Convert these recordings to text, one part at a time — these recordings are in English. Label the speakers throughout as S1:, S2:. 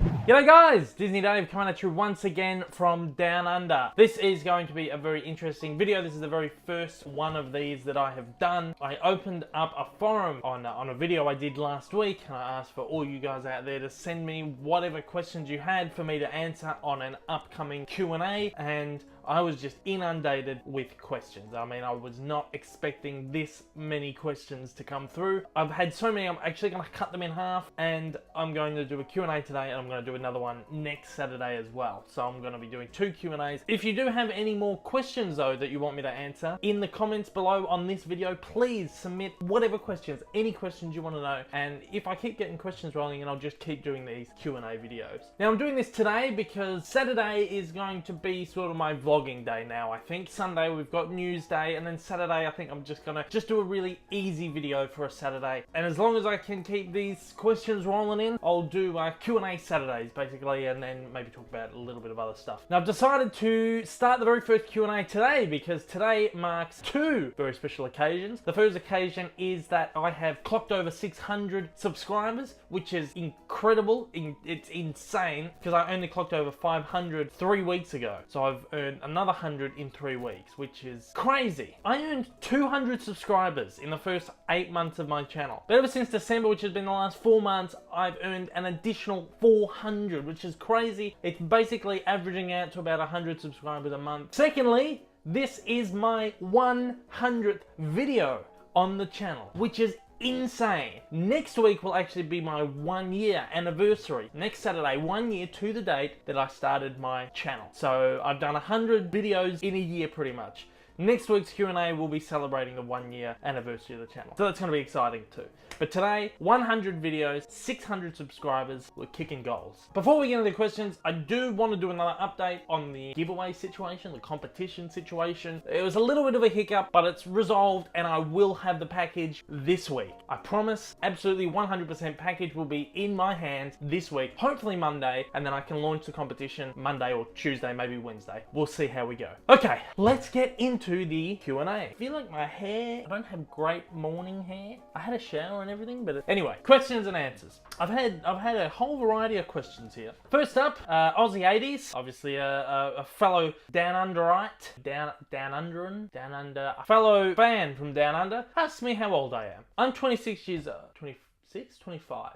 S1: G'day guys, Disney Dave coming at you once again from Down Under. This is going to be a very interesting video. This is the very first one of these that I have done. I opened up a forum on a video I did last week, and I asked for all you guys out there to send me whatever questions you had for me to answer on an upcoming Q&A, and I was just inundated with questions. I mean, I was not expecting this many questions to come through. I've had so many, I'm actually going to cut them in half, and I'm going to do a Q&A today, and I'm going to do another one next Saturday as well. So I'm going to be doing 2 Q&As. If you do have any more questions though that you want me to answer, in the comments below on this video, please submit whatever questions, any questions you want to know. And if I keep getting questions rolling in, I'll just keep doing these Q&A videos. Now I'm doing this today because Saturday is going to be sort of my vlogging day now, I think. Sunday we've got news day, and then Saturday I think I'm just gonna do a really easy video for a Saturday. And as long as I can keep these questions rolling in, I'll do Q&A Saturdays basically, and then maybe talk about a little bit of other stuff. Now I've decided to start the very first Q&A today because today marks 2 very special occasions. The first occasion is that I have clocked over 600 subscribers, which is incredible. It's insane because I only clocked over 500 3 weeks ago. So I've earned another 100 in 3 weeks, which is crazy. I earned 200 subscribers in the first 8 months of my channel. But ever since December, which has been the last 4 months, I've earned an additional 400, which is crazy. It's basically averaging out to about 100 subscribers a month. Secondly, this is my 100th video on the channel, which is insane. Next week will actually be my 1-year anniversary. Next Saturday, 1 year to the date that I started my channel. So I've done 100 videos in a year pretty much. Next week's Q&A will be celebrating the 1-year anniversary of the channel. So that's going to be exciting too. But today, 100 videos, 600 subscribers, we're kicking goals. Before we get into the questions, I do want to do another update on the giveaway situation, the competition situation. It was a little bit of a hiccup, but it's resolved, and I will have the package this week. I promise, absolutely 100% package will be in my hands this week, hopefully Monday, and then I can launch the competition Monday or Tuesday, maybe Wednesday. We'll see how we go. Okay, let's get into the Q&A. I feel like my hair, I don't have great morning hair. I had a shower and everything, but anyway, questions and answers. I've had a whole variety of questions here. First up, Aussie 80s, obviously a fellow Down Underite, a fellow fan from Down Under, asked me how old I am. I'm 26 years old, 26, 25.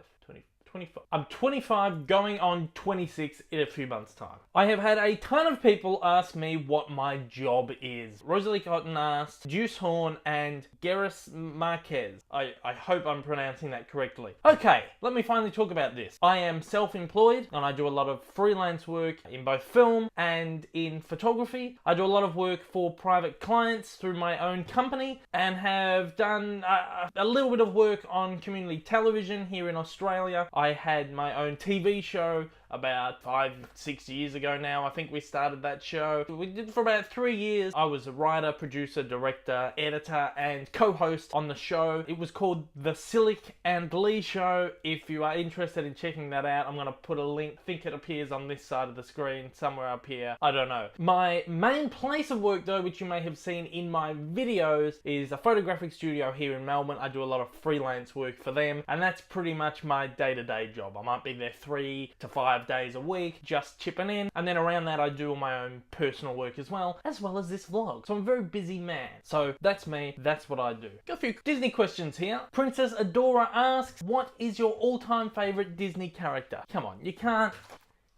S1: 25. I'm 25 going on 26 in a few months time. I have had a ton of people ask me what my job is. Rosalie Cotton asked, Juice Horn and Geras Marquez. I hope I'm pronouncing that correctly. Okay, let me finally talk about this. I am self-employed and I do a lot of freelance work in both film and in photography. I do a lot of work for private clients through my own company and have done a little bit of work on community television here in Australia. I had my own TV show about 5-6 years ago now. I think we started that show. We did it for about 3 years. I was a writer, producer, director, editor, and co-host on the show. It was called The Silic and Lee Show. If you are interested in checking that out, I'm going to put a link. I think it appears on this side of the screen, somewhere up here. I don't know. My main place of work though, which you may have seen in my videos, is a photographic studio here in Melbourne. I do a lot of freelance work for them, and that's pretty much my day-to-day job. I might be there 3 to 5 days a week, just chipping in, and then around that I do all my own personal work as well as this vlog. So I'm a very busy man. So that's me, that's what I do. Got a few Disney questions here. Princess Adora asks, what is your all-time favorite Disney character? Come on, you can't.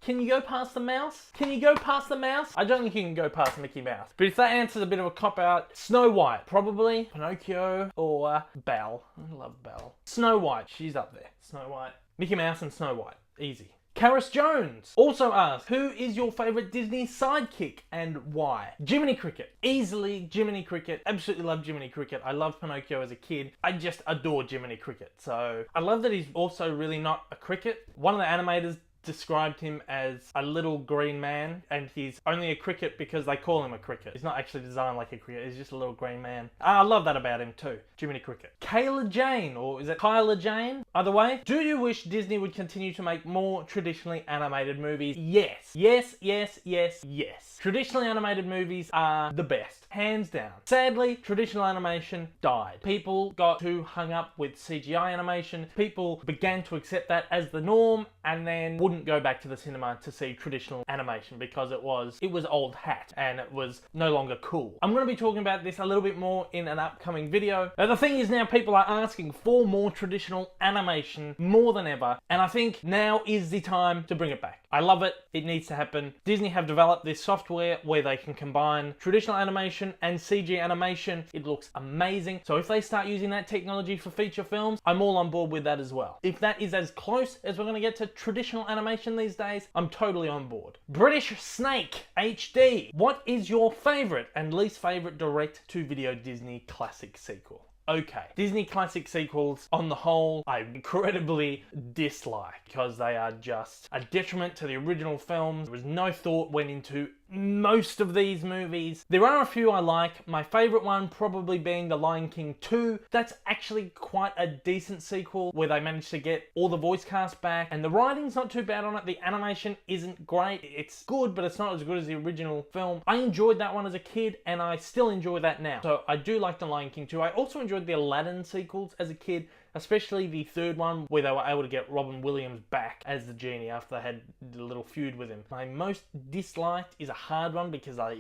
S1: Can you go past the mouse? Can you go past the mouse? I don't think you can go past Mickey Mouse. But if that answer's a bit of a cop-out, Snow White. Probably Pinocchio or Belle. I love Belle. Snow White, she's up there. Snow White. Mickey Mouse and Snow White. Easy. Karis Jones also asked, who is your favourite Disney sidekick and why? Jiminy Cricket. Easily Jiminy Cricket. Absolutely love Jiminy Cricket. I loved Pinocchio as a kid. I just adore Jiminy Cricket. So I love that he's also really not a cricket. One of the animators described him as a little green man, and he's only a cricket because they call him a cricket. He's not actually designed like a cricket, he's just a little green man. I love that about him too. Jiminy Cricket. Kayla Jane, or is it Kyla Jane? Either way, do you wish Disney would continue to make more traditionally animated movies? Yes. Yes, yes, yes, yes. Traditionally animated movies are the best, hands down. Sadly, traditional animation died. People got too hung up with CGI animation. People began to accept that as the norm and then wouldn't couldn't go back to the cinema to see traditional animation because it was old hat and it was no longer cool. I'm going to be talking about this a little bit more in an upcoming video. Now, the thing is, now people are asking for more traditional animation more than ever, and I think now is the time to bring it back. I love it. It needs to happen. Disney have developed this software where they can combine traditional animation and CG animation. It looks amazing. So if they start using that technology for feature films, I'm all on board with that as well. If that is as close as we're going to get to traditional animation these days, I'm totally on board. British Snake HD. What is your favorite and least favorite direct-to-video Disney classic sequel? Okay, Disney classic sequels on the whole I incredibly dislike because they are just a detriment to the original films. There was no thought went into most of these movies. There are a few I like. My favorite one probably being The Lion King 2. That's actually quite a decent sequel where they managed to get all the voice cast back and the writing's not too bad on it. The animation isn't great. It's good, but it's not as good as the original film. I enjoyed that one as a kid and I still enjoy that now. So I do like The Lion King 2. I also enjoyed the Aladdin sequels as a kid, especially the third one where they were able to get Robin Williams back as the genie after they had a little feud with him. My most disliked is a hard one because I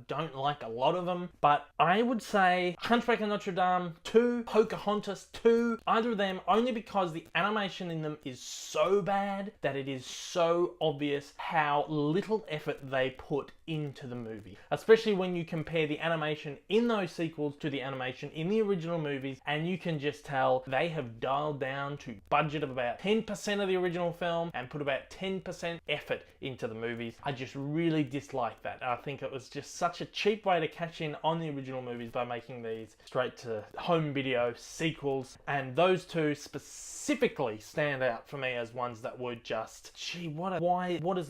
S1: don't like a lot of them, but I would say Hunchback of Notre Dame 2, Pocahontas 2, either of them, only because the animation in them is so bad that it is so obvious how little effort they put into the movie. Especially when you compare the animation in those sequels to the animation in the original movies, and you can just tell they have dialed down to budget of about 10% of the original film and put about 10% effort into the movies. I just really dislike that. I think it was just such a cheap way to cash in on the original movies by making these straight to home video sequels, and those two specifically stand out for me as ones that were just, gee, what is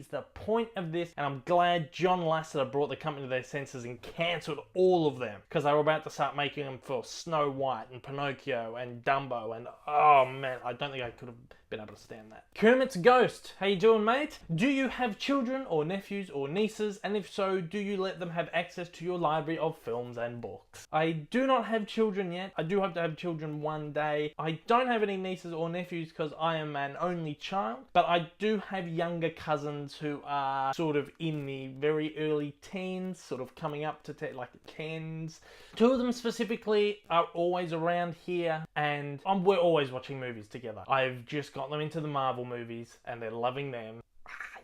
S1: the point of this? And I'm glad John Lasseter brought the company to their senses and cancelled all of them because they were about to start making them for Snow White and Pinocchio and Dumbo, and oh man, I don't think I could have been able to stand that. Kermit's Ghost. How you doing, mate? Do you have children or nephews or nieces? And if so, do you let them have access to your library of films and books? I do not have children yet. I do hope to have children one day. I don't have any nieces or nephews because I am an only child, but I do have younger cousins who are sort of in the very early teens, sort of coming up to like tens. Two of them specifically are always around here, and we're always watching movies together. I've just got them into the Marvel movies and they're loving them.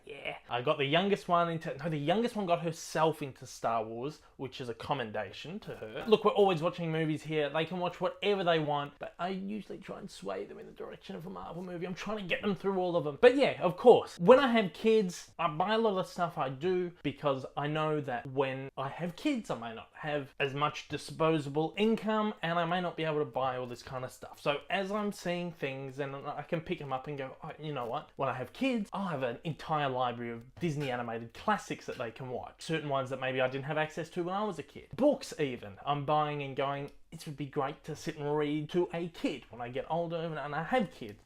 S1: Yeah. I got the youngest one the youngest one got herself into Star Wars, which is a commendation to her. Look, we're always watching movies here. They can watch whatever they want, but I usually try and sway them in the direction of a Marvel movie. I'm trying to get them through all of them. But yeah, of course, when I have kids, I buy a lot of stuff I do because I know that when I have kids, I may not have as much disposable income and I may not be able to buy all this kind of stuff. So as I'm seeing things, and I can pick them up and go, oh, you know what? When I have kids, I'll have an entire library of Disney animated classics that they can watch. Certain ones that maybe I didn't have access to when I was a kid. Books even. I'm buying and going, it would be great to sit and read to a kid when I get older and I have kids.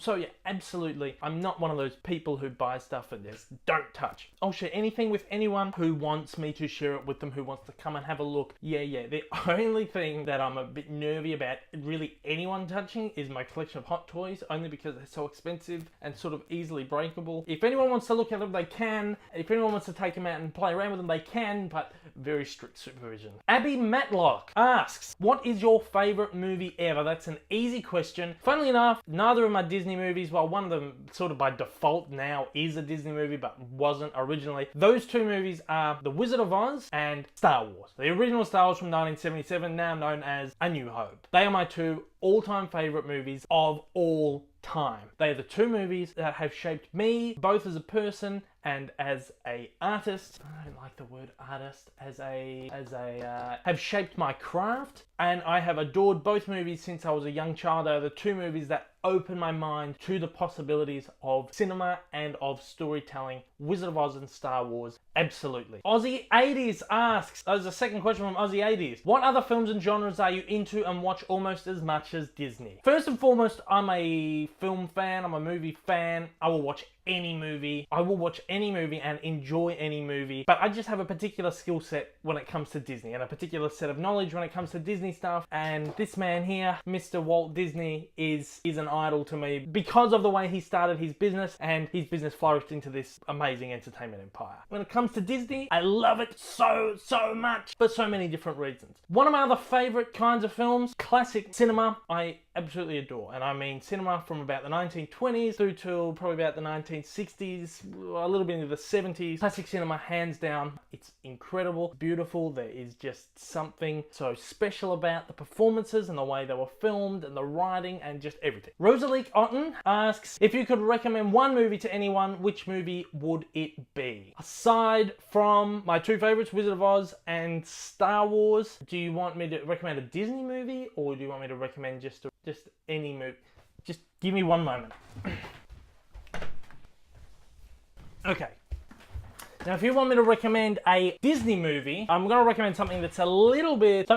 S1: So yeah, absolutely. I'm not one of those people who buy stuff and just don't touch. I'll share anything with anyone who wants me to share it with them, who wants to come and have a look. Yeah. The only thing that I'm a bit nervy about really anyone touching is my collection of Hot Toys, only because they're so expensive and sort of easily breakable. If anyone wants to look at them, they can. If anyone wants to take them out and play around with them, they can, but very strict supervision. Abby Matlock asks, what is your favorite movie ever? That's an easy question. Funnily enough, neither of my Disney movies, well, one of them sort of by default now is a Disney movie, but wasn't originally. Those two movies are The Wizard of Oz and Star Wars. The original Star Wars from 1977, now known as A New Hope. They are my two all-time favorite movies of all time. They are the two movies that have shaped me, both as a person and as a artist. I don't like the word artist. Have shaped my craft, and I have adored both movies since I was a young child. They are the two movies that opened my mind to the possibilities of cinema and of storytelling. Wizard of Oz and Star Wars, absolutely. Aussie 80s asks, there's a second question from Aussie 80s. What other films and genres are you into and watch almost as much as Disney? First and foremost, I'm a film fan, I'm a movie fan. I will watch any movie. I will watch any movie and enjoy any movie, but I just have a particular skill set when it comes to Disney and a particular set of knowledge when it comes to Disney stuff. And this man here, Mr. Walt Disney, is an idol to me because of the way he started his business, and his business flourished into this amazing entertainment empire. When it comes to Disney, I love it so much for so many different reasons. One of my other favorite kinds of films, classic cinema, I absolutely adore. And I mean cinema from about the 1920s through to probably about the 1960s, a little bit into the 70s. Classic cinema, hands down. It's incredible, beautiful. There is just something so special about the performances and the way they were filmed and the writing and just everything. Rosalique Otten asks, if you could recommend one movie to anyone, which movie would it be? Aside from my two favorites, Wizard of Oz and Star Wars, do you want me to recommend a Disney movie, or do you want me to recommend just any movie? Just give me one moment. Okay. Now, if you want me to recommend a Disney movie, I'm going to recommend something that's a little bit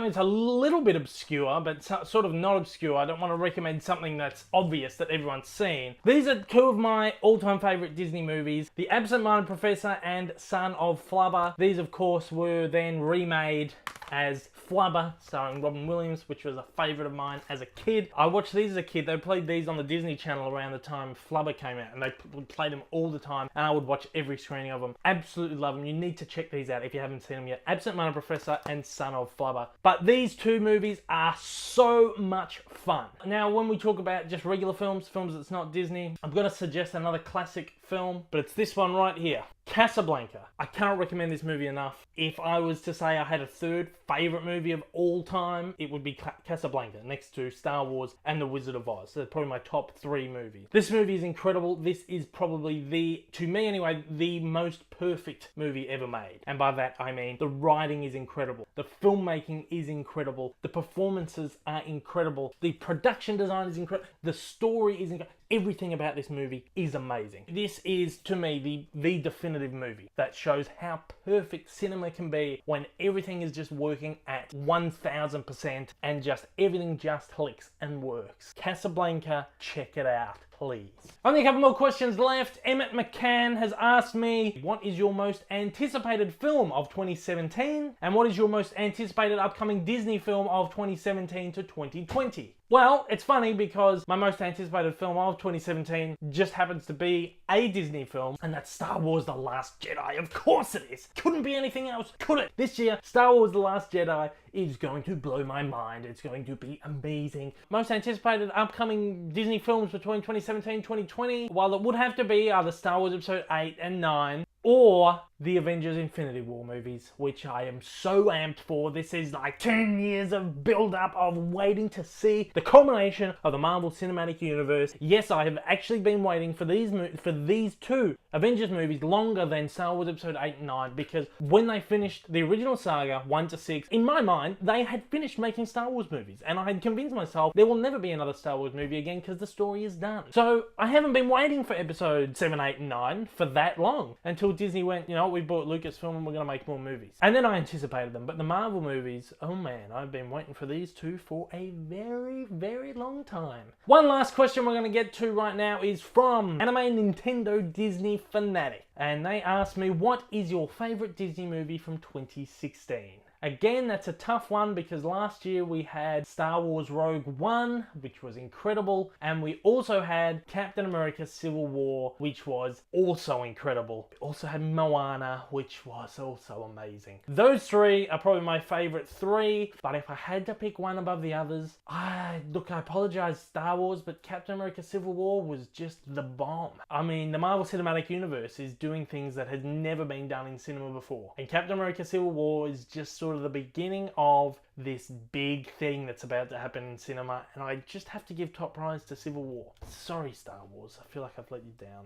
S1: obscure, but sort of not obscure. I don't want to recommend something that's obvious that everyone's seen. These are two of my all-time favorite Disney movies, The Absent-Minded Professor and Son of Flubber. These, of course, were then remade as Flubber, starring Robin Williams, which was a favourite of mine as a kid. I watched these as a kid. They played these on the Disney Channel around the time Flubber came out, and they would play them all the time, and I would watch every screening of them. Absolutely love them. You need to check these out if you haven't seen them yet. Absent-Minded Professor and Son of Flubber. But these two movies are so much fun. Now, when we talk about just regular films that's not Disney, I'm going to suggest another classic film, but it's this one right here. Casablanca. I cannot recommend this movie enough. If I was to say I had a third favourite movie of all time, it would be Casablanca, next to Star Wars and The Wizard of Oz. So they're probably my top three movies. This movie is incredible. This is probably to me anyway, the most perfect movie ever made. And by that I mean the writing is incredible. The filmmaking is incredible. The performances are incredible. The production design is incredible. The story is incredible. Everything about this movie is amazing. This is, to me, the definitive movie that shows how perfect cinema can be when everything is just working at 1000% and just everything just clicks and works. Casablanca, check it out, please. Only a couple more questions left. Emmett McCann has asked me, what is your most anticipated film of 2017? And what is your most anticipated upcoming Disney film of 2017 to 2020? Well, it's funny because my most anticipated film of 2017 just happens to be a Disney film, and that's Star Wars The Last Jedi. Of course it is. Couldn't be anything else, could it? This year, Star Wars The Last Jedi is going to blow my mind. It's going to be amazing. Most anticipated upcoming Disney films between 2017 and 2020, well, it would have to be either Star Wars Episode 8 and 9, or the Avengers Infinity War movies, which I am so amped for. This is like 10 years of build-up of waiting to see the culmination of the Marvel Cinematic Universe. Yes, I have actually been waiting for these two Avengers movies longer than Star Wars Episode 8 and 9, because when they finished the original saga, 1 to 6, in my mind, they had finished making Star Wars movies, and I had convinced myself there will never be another Star Wars movie again because the story is done. So I haven't been waiting for Episode 7, 8, and 9 for that long, until Disney went, you know, we bought Lucasfilm and we're going to make more movies. And then I anticipated them. But the Marvel movies, oh man, I've been waiting for these two for a very, very long time. One last question we're going to get to right now is from Anime Nintendo Disney Fanatic. And they asked me, what is your favourite Disney movie from 2016? Again, that's a tough one because last year we had Star Wars Rogue One, which was incredible, and we also had Captain America Civil War, which was also incredible. We also had Moana, which was also amazing. Those three are probably my favourite three, but if I had to pick one above the others, I apologize Star Wars, but Captain America Civil War was just the bomb. I mean, the Marvel Cinematic Universe is doing things that has never been done in cinema before, and Captain America Civil War is just sort of the beginning of this big thing that's about to happen in cinema, and I just have to give top prize to Civil War. Sorry, Star Wars, I feel like I've let you down.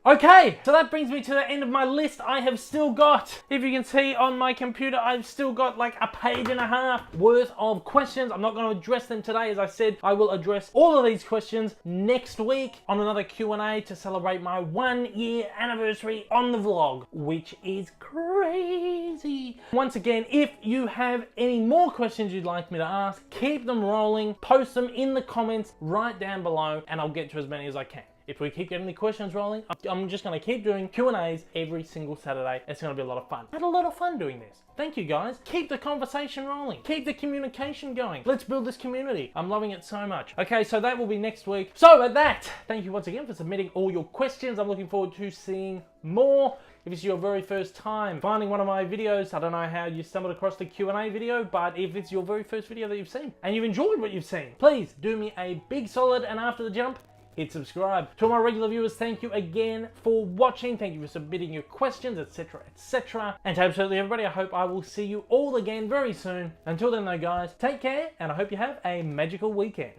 S1: Okay, so that brings me to the end of my list. I have still got, if you can see on my computer, I've still got like a page and a half worth of questions. I'm not going to address them today. As I said, I will address all of these questions next week on another Q&A to celebrate my 1-year anniversary on the vlog, which is crazy. Once again, if you have any more questions you'd like me to ask, keep them rolling, post them in the comments right down below, and I'll get to as many as I can. if we keep getting the questions rolling, I'm just going to keep doing Q&As every single Saturday. It's going to be a lot of fun. I had a lot of fun doing this. Thank you guys. Keep the conversation rolling. Keep the communication going. Let's build this community. I'm loving it so much. Okay, so that will be next week. So at that, thank you once again for submitting all your questions. I'm looking forward to seeing more. If it's your very first time finding one of my videos, I don't know how you stumbled across the Q&A video, but if it's your very first video that you've seen and you've enjoyed what you've seen, please do me a big solid, and after the jump, hit subscribe. To all my regular viewers, thank you again for watching. Thank you for submitting your questions, etc, etc. And to absolutely everybody, I hope I will see you all again very soon. Until then though guys, take care, and I hope you have a magical weekend.